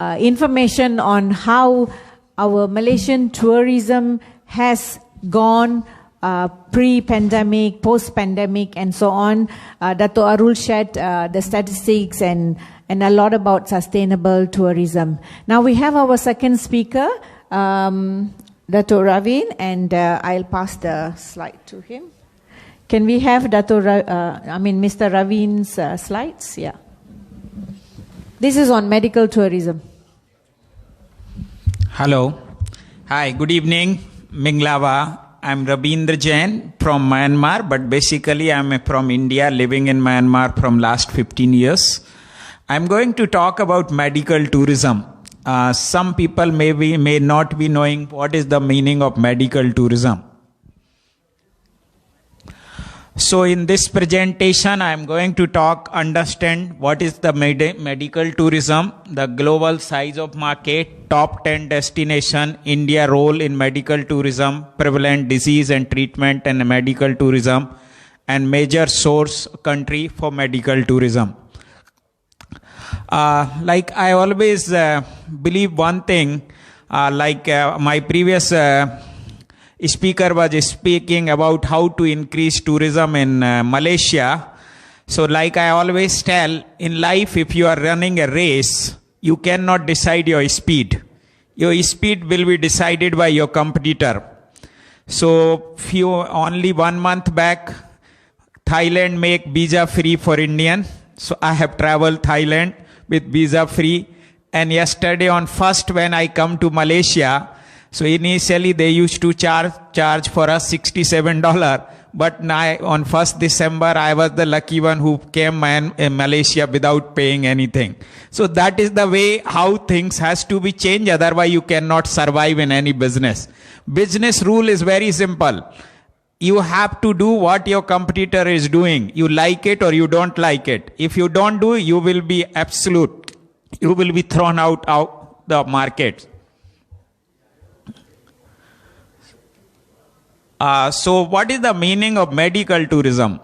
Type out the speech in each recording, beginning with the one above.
information on how our Malaysian tourism has gone pre-pandemic, post-pandemic, and so on. Dato' Arul shared the statistics and a lot about sustainable tourism. Now we have our second speaker, Dato' Ravin, and I'll pass the slide to him. Can we have Mr. Ravin's slides? Yeah. This is on medical tourism. Hello. Hi, good evening, Minglava. I'm Rabindra Jain from Myanmar, but basically I'm from India, living in Myanmar from last 15 years. I'm going to talk about medical tourism. Some people may not be knowing what is the meaning of medical tourism. So in this presentation, I'm going to understand what is the medical tourism, the global size of market, top 10 destination, India role in medical tourism, prevalent disease and treatment and medical tourism, and major source country for medical tourism. Like I always believe one thing, my previous speaker was speaking about how to increase tourism in Malaysia. So like I always tell, in life if you are running a race, you cannot decide your speed. Your speed will be decided by your competitor. So only 1 month back, Thailand make visa free for Indian. So I have traveled Thailand with visa free. And yesterday on first when I come to Malaysia, so initially they used to charge for us $67, but now on 1st December I was the lucky one who came in Malaysia without paying anything. So that is the way how things has to be changed, otherwise you cannot survive in any business. Business rule is very simple. You have to do what your competitor is doing. You like it or you don't like it. If you don't do, you will be absolute. You will be thrown out the market. So what is the meaning of medical tourism?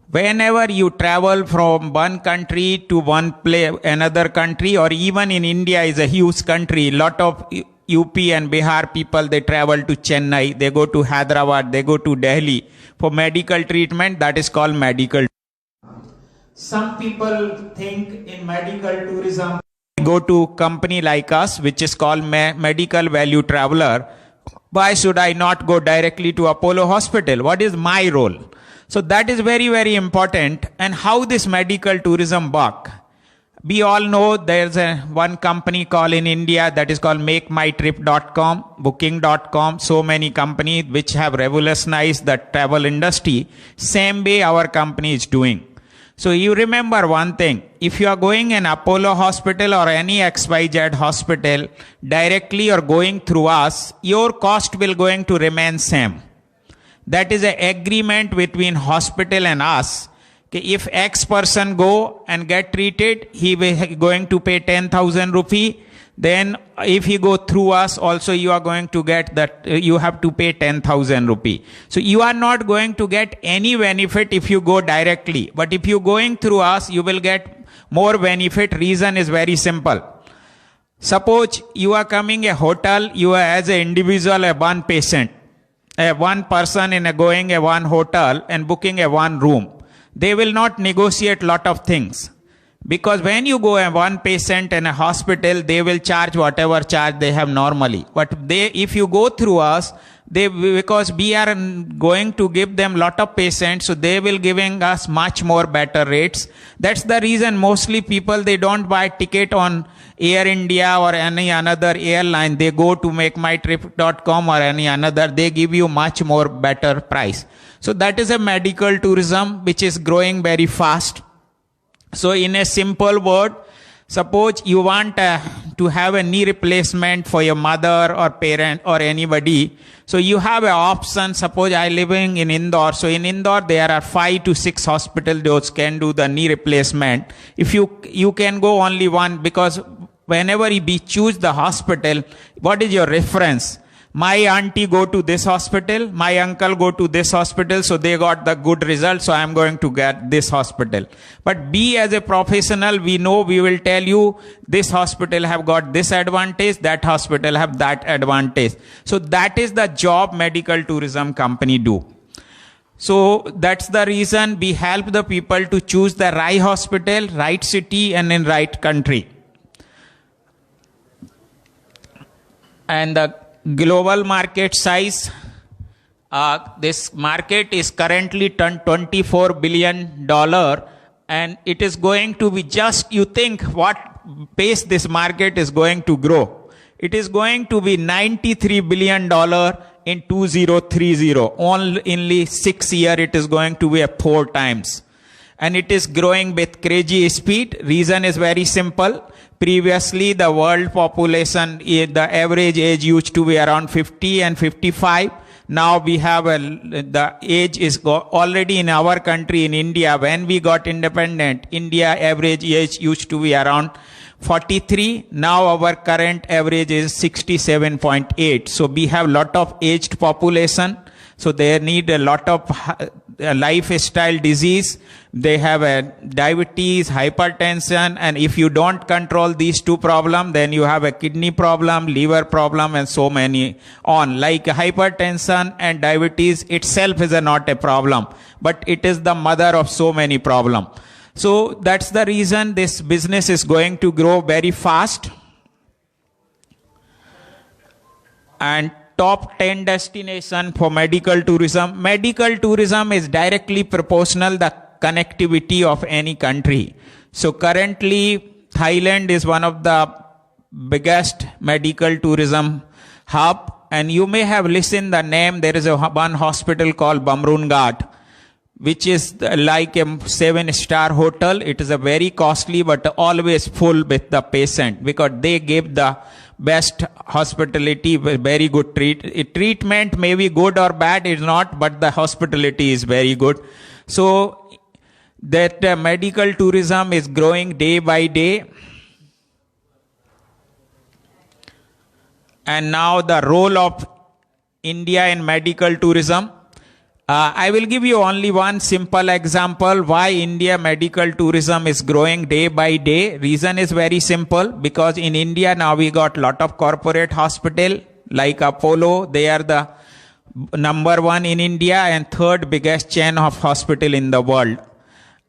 Whenever you travel from one country to another country, or even in India is a huge country, lot of UP and Bihar people, they travel to Chennai, they go to Hyderabad, they go to Delhi for medical treatment. That is called medical. Some people think in medical tourism, go to company like us, which is called Medical Value Traveler. Why should I not go directly to Apollo Hospital? What is my role? So that is very, very important. And how this medical tourism work? We all know there's one company called in India that is called MakeMyTrip.com, Booking.com. So many companies which have revolutionized the travel industry. Same way our company is doing. So you remember one thing, if you are going in Apollo Hospital or any XYZ hospital directly or going through us, your cost will going to remain same. That is an agreement between hospital and us. If X person go and get treated, he will going to pay 10,000 rupee. Then if he go through us also, you are going to get that, you have to pay 10,000 rupee. So you are not going to get any benefit if you go directly. But if you going through us, you will get more benefit. Reason is very simple. Suppose you are coming a hotel, you are as an individual, a one patient, one person in going a one hotel and booking a one room. They will not negotiate lot of things. Because when you go a one patient in a hospital, they will charge whatever charge they have normally. But if you go through us, because we are going to give them lot of patients, so they will giving us much more better rates. That's the reason mostly people, they don't buy ticket on Air India or any another airline. They go to MakeMyTrip.com or any another. They give you much more better price. So that is a medical tourism which is growing very fast. So in a simple word, suppose you want to have a knee replacement for your mother or parent or anybody. So you have an option. Suppose I living in Indore. So in Indore, there are 5 to 6 hospitals those can do the knee replacement. If you can go only one, because whenever we choose the hospital, what is your reference? My auntie go to this hospital, my uncle go to this hospital, so they got the good result, so I am going to get this hospital. But B, as a professional, we know, we will tell you this hospital have got this advantage, that hospital have that advantage. So that is the job medical tourism company do. So that's the reason we help the people to choose the right hospital, right city, and in right country. And the global market size, this market is currently $24 billion, and it is going to be just, you think what pace this market is going to grow. It is going to be $93 billion in 2030. Only 6 years it is going to be 4 times. And it is growing with crazy speed. Reason is very simple. Previously, the world population, the average age used to be around 50 and 55. Now we have the age is already in our country, in India. When we got independent, India average age used to be around 43. Now our current average is 67.8. So we have lot of aged population. So they need a lot of lifestyle disease. They have diabetes, hypertension, and if you don't control these 2 problems, then you have a kidney problem, liver problem, and so many on. Like hypertension and diabetes itself is not a problem, but it is the mother of so many problems. So that's the reason this business is going to grow very fast. And top 10 destination for medical tourism. Medical tourism is directly proportional the connectivity of any country. So currently Thailand is one of the biggest medical tourism hub, and you may have listened the name. There is one hospital called Bamrungat, which is like a 7-star hotel. It is a very costly but always full with the patient, because they give the best hospitality, very good treatment. May be good or bad, is not, but the hospitality is very good. So that medical tourism is growing day by day. And now the role of India in medical tourism. I will give you only one simple example why India medical tourism is growing day by day. Reason is very simple, because in India now we got lot of corporate hospital like Apollo. They are the number 1 in India and 3rd biggest chain of hospital in the world.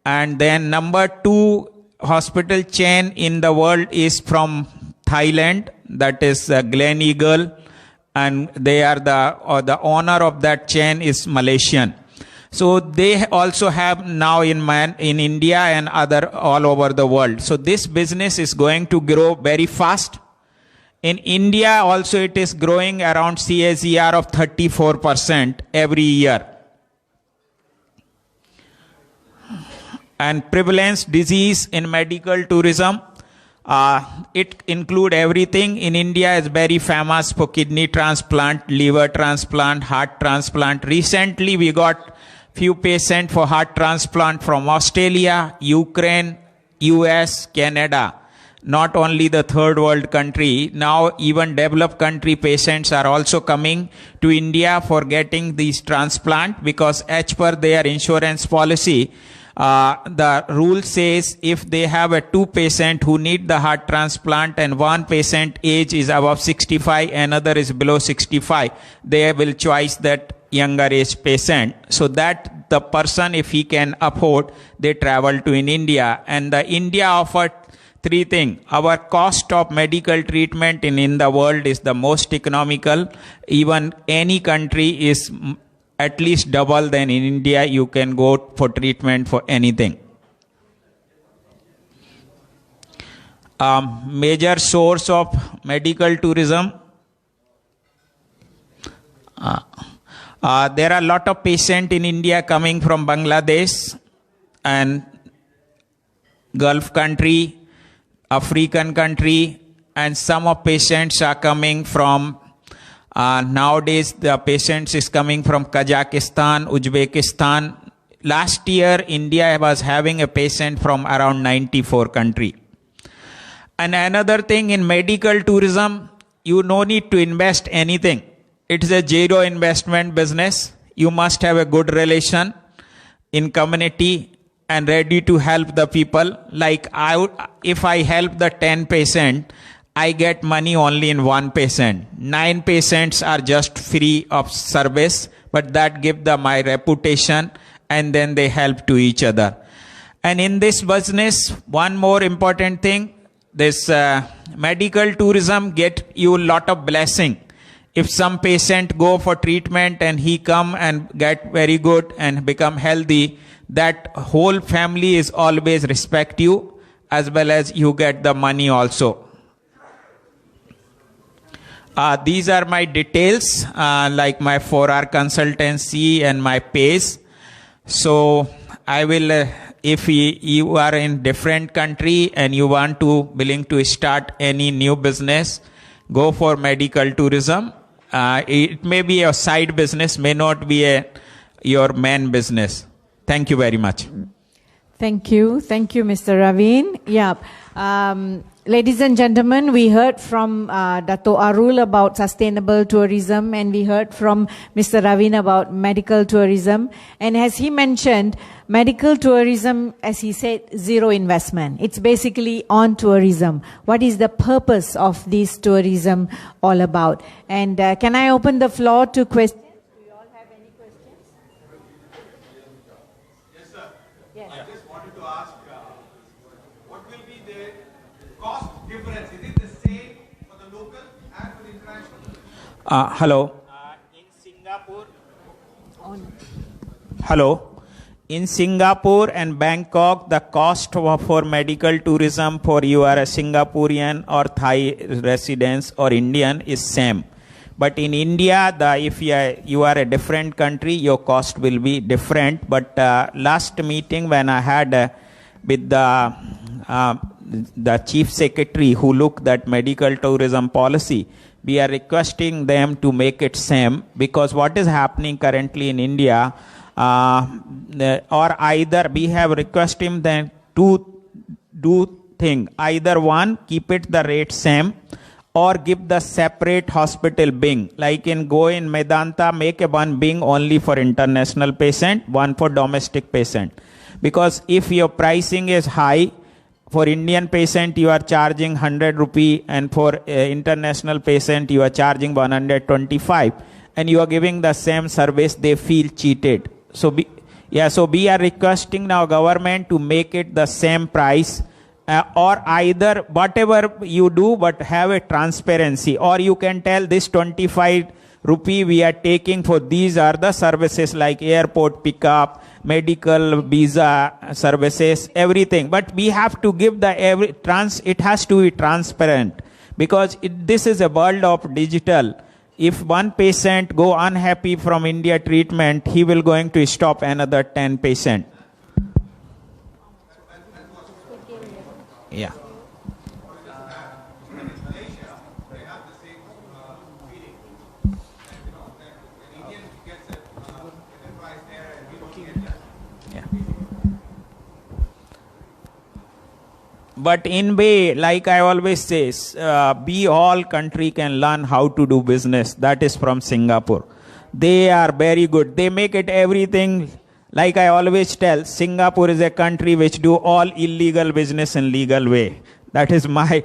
And then number 2 hospital chain in the world is from Thailand, that is Gleneagles. And they are the owner of that chain is Malaysian. So they also have now in India and other all over the world. So this business is going to grow very fast. In India also it is growing around CAGR of 34% every year. And prevalence disease in medical tourism. It include everything. In India is very famous for kidney transplant, liver transplant, heart transplant. Recently we got few patients for heart transplant from Australia, Ukraine, US, Canada. Not only the 3rd world country, now even developed country patients are also coming to India for getting these transplant, because as per their insurance policy, the rule says if they have 2 patients who need the heart transplant and 1 patient age is above 65, another is below 65, they will choose that younger age patient, so that the person, if he can afford, they travel to in India. And the India offered 3 things. Our cost of medical treatment in the world is the most economical. Even any country is at least double than in India. You can go for treatment for anything. Major source of medical tourism. There are a lot of patients in India coming from Bangladesh and Gulf country, African country, and some of patients are coming from nowadays the patients is coming from Kazakhstan, Uzbekistan. Last year India was having a patient from around 94 country. And another thing in medical tourism, you no need to invest anything. it's a zero investment business. You must have a good relation in community and ready to help the people. Like if I help the 10 patient, I get money only in 1 patient. 9 patients are just free of service, but that give them my reputation, and then they help to each other. And in this business, one more important thing, this medical tourism get you a lot of blessing. If some patient go for treatment and he come and get very good and become healthy, that whole family is always respect you, as well as you get the money also. These are my details, like my 4-hour consultancy and my pays. So I will, if you are in different country and you want to willing to start any new business, go for medical tourism. It may be a side business, may not be your main business. Thank you very much. Thank you. Thank you, Mr. Raveen. Yeah. Ladies and gentlemen, we heard from Dato Arul about sustainable tourism, and we heard from Mr. Raveen about medical tourism. And as he mentioned, medical tourism, as he said, zero investment. It's basically on tourism. What is the purpose of this tourism all about? And can I open the floor to questions? Do you all have any questions? Yes, sir. Yes. I just wanted to ask, what will be the cost difference? Is it the same for the local and for the international? Hello. In Singapore. Hello. In Singapore and Bangkok, the cost for medical tourism for you are a Singaporean or Thai residents or Indian is same. But in India, if you are a different country, your cost will be different. But last meeting when I had with the chief secretary who looked at medical tourism policy, we are requesting them to make it same, because what is happening currently in India, or either we have requested them to do thing, either one, keep it the rate same, or give the separate hospital Bing. Like in Medanta, make a one Bing only for international patient, one for domestic patient. Because if your pricing is high, for Indian patient you are charging 100 rupee, and for international patient you are charging 125, and you are giving the same service, they feel cheated. So we are requesting now government to make it the same price, or either whatever you do, but have a transparency, or you can tell this 25 rupee we are taking for these are the services like airport pickup, medical visa services, everything. But we have to give it has to be transparent, because this is a world of digital. If one patient go unhappy from India treatment, he will going to stop another 10 patient. Yeah. But in way, like I always say, we all country can learn how to do business. That is from Singapore. They are very good. They make it everything. Like I always tell, Singapore is a country which do all illegal business in legal way. That is my,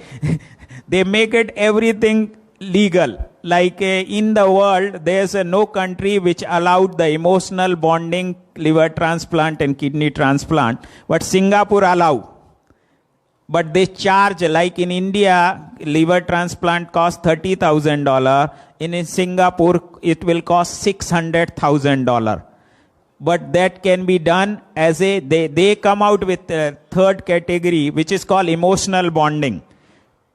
they make it everything legal. Like in the world, there's no country which allowed the emotional bonding, liver transplant and kidney transplant. But Singapore allow. But they charge, like in India, liver transplant costs $30,000. In Singapore, it will cost $600,000. But that can be done as they come out with a third category, which is called emotional bonding.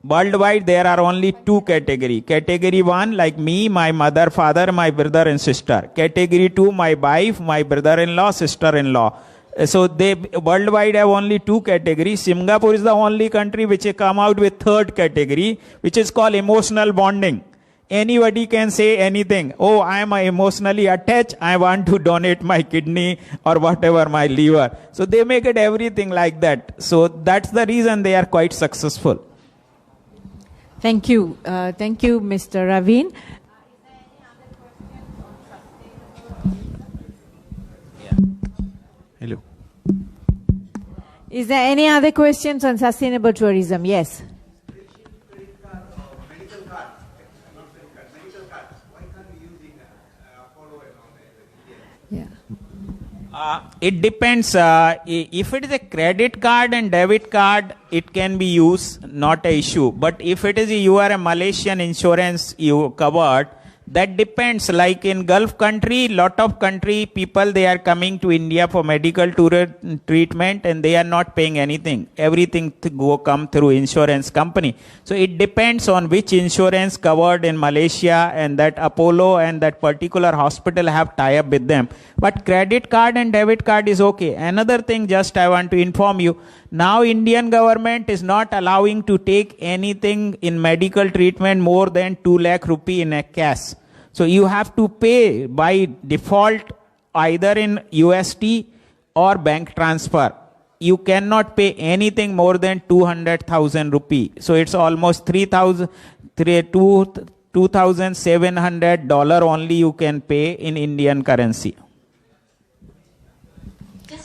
Worldwide, there are only 2 categories. Category 1, like me, my mother, father, my brother and sister. Category 2, my wife, my brother-in-law, sister-in-law. So they worldwide have only 2 categories. Singapore is the only country which has come out with third category, which is called emotional bonding. Anybody can say anything. Oh, I am emotionally attached. I want to donate my kidney or whatever, my liver. So they make it everything like that. So that's the reason they are quite successful. Thank you. Thank you, Mr. Raveen. Is there any other Is there any other questions on sustainable tourism? Yes. Yeah. It depends. If it is a credit card and debit card, it can be used, not a issue. But if it is you are a Malaysian insurance you covered, that depends. Like in Gulf country, lot of country people, they are coming to India for medical treatment and they are not paying anything. Everything come through insurance company. So it depends on which insurance covered in Malaysia, and that Apollo and that particular hospital have tie up with them. But credit card and debit card is okay. Another thing, just I want to inform you, now Indian government is not allowing to take anything in medical treatment more than 2 lakh rupee in a cash. So you have to pay by default either in USD or bank transfer. You cannot pay anything more than 200,000 rupee. So it's almost $2,700 only you can pay in Indian currency.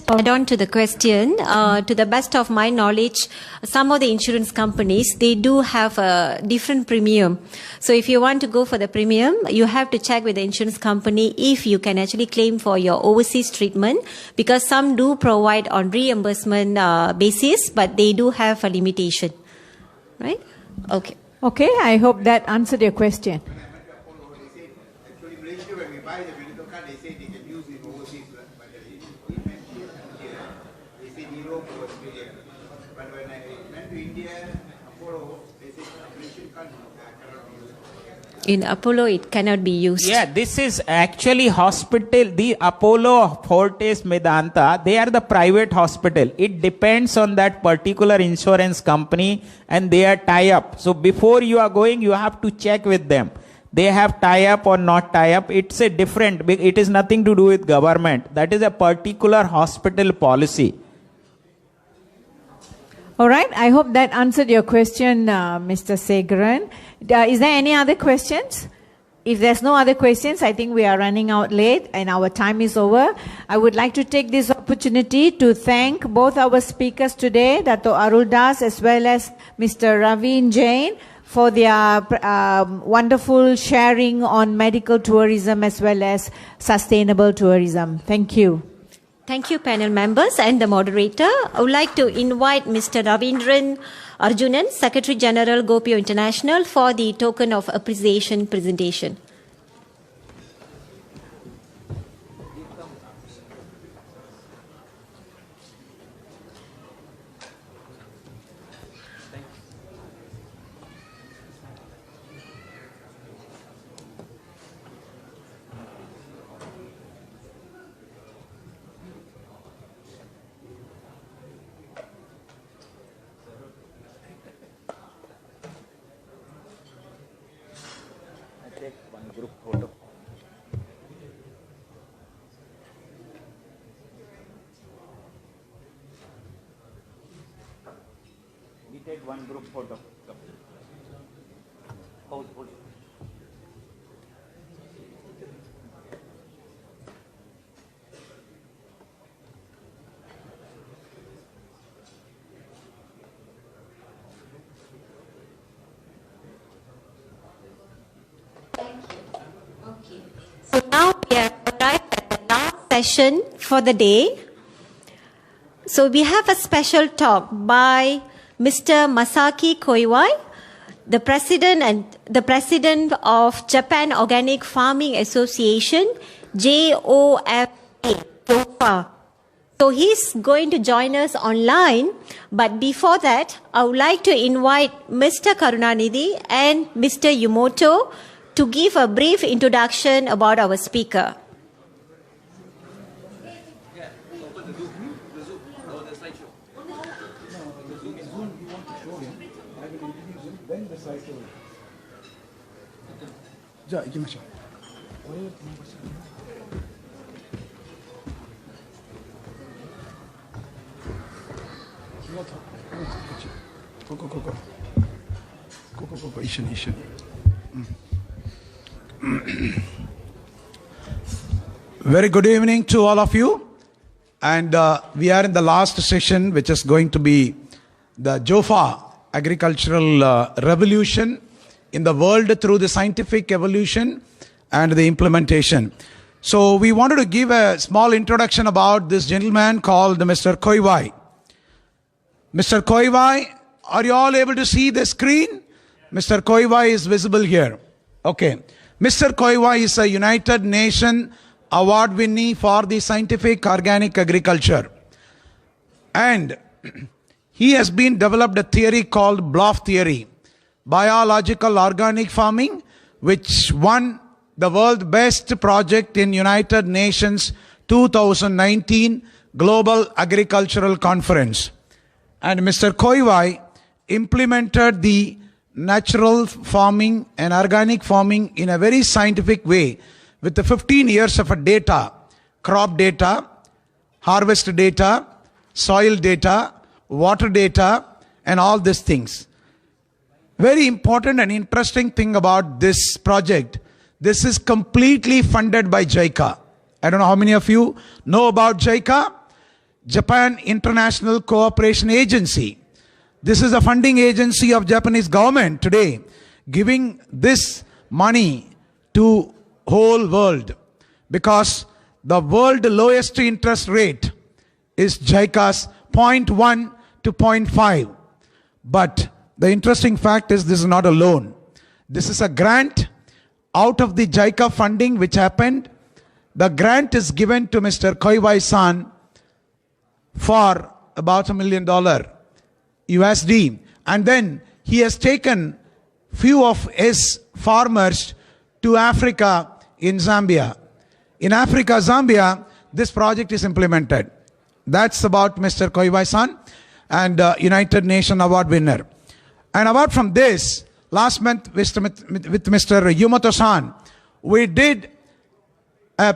Add on to the question, to the best of my knowledge, some of the insurance companies, they do have a different premium. So if you want to go for the premium, you have to check with the insurance company if you can actually claim for your overseas treatment, because some do provide on reimbursement basis, but they do have a limitation. Right? Okay. Okay, I hope that answered your question. In Apollo, it cannot be used. Yeah, this is actually hospital. The Apollo, Fortis, Medanta, they are the private hospital. It depends on that particular insurance company and their tie-up. So before you are going, you have to check with them. They have tie-up or not tie-up. It's a different, it is nothing to do with government. That is a particular hospital policy. All right, I hope that answered your question, Mr. Segaran. Is there any other questions? If there's no other questions, I think we are running out late and our time is over. I would like to take this opportunity to thank both our speakers today, Dato' Arul Das as well as Mr. Ravin Jain, for their wonderful sharing on medical tourism as well as sustainable tourism. Thank you. Thank you, panel members and the moderator. I would like to invite Mr. Ravindran Arjunan, Secretary General, Gopio International, for the token of appreciation presentation. Take one group photo. Hold. Okay. So now we are arrived at the last session for the day. So we have a special talk by Mr. Masaki Koiwai, the president of Japan Organic Farming Association, JOFA. So he's going to join us online. But before that, I would like to invite Mr. Karunanidhi and Mr. Yumoto to give a brief introduction about our speaker. Very good evening to all of you. And we are in the last session, which is going to be the JOFA, Agricultural Revolution in the world through the scientific evolution and the implementation. So we wanted to give a small introduction about this gentleman called Mr. Koiwai. Mr. Koiwai, are you all able to see the screen? Mr. Koiwai is visible here. Okay. Mr. Koiwai is a United Nations award winner for the scientific organic agriculture. And he has been developed a theory called BLOF theory, biological organic farming, which won the world best project in United Nations 2019 Global Agricultural Conference. And Mr. Koiwai implemented the natural farming and organic farming in a very scientific way with the 15 years of data, crop data, harvest data, soil data, water data, and all these things. Very important and interesting thing about this project, this is completely funded by JICA. I don't know how many of you know about JICA, Japan International Cooperation Agency. This is a funding agency of Japanese government today, giving this money to whole world, because the world lowest interest rate is JICA's 0.1 to 0.5. But the interesting fact is this is not a loan. This is a grant out of the JICA funding which happened. The grant is given to Mr. Koiwai-san for about $1 million USD. And then he has taken few of his farmers to Africa in Zambia. In Africa, Zambia, this project is implemented. That's about Mr. Koiwai-san and United Nations award winner. And apart from this, last month with Mr. Yumoto-san, we did a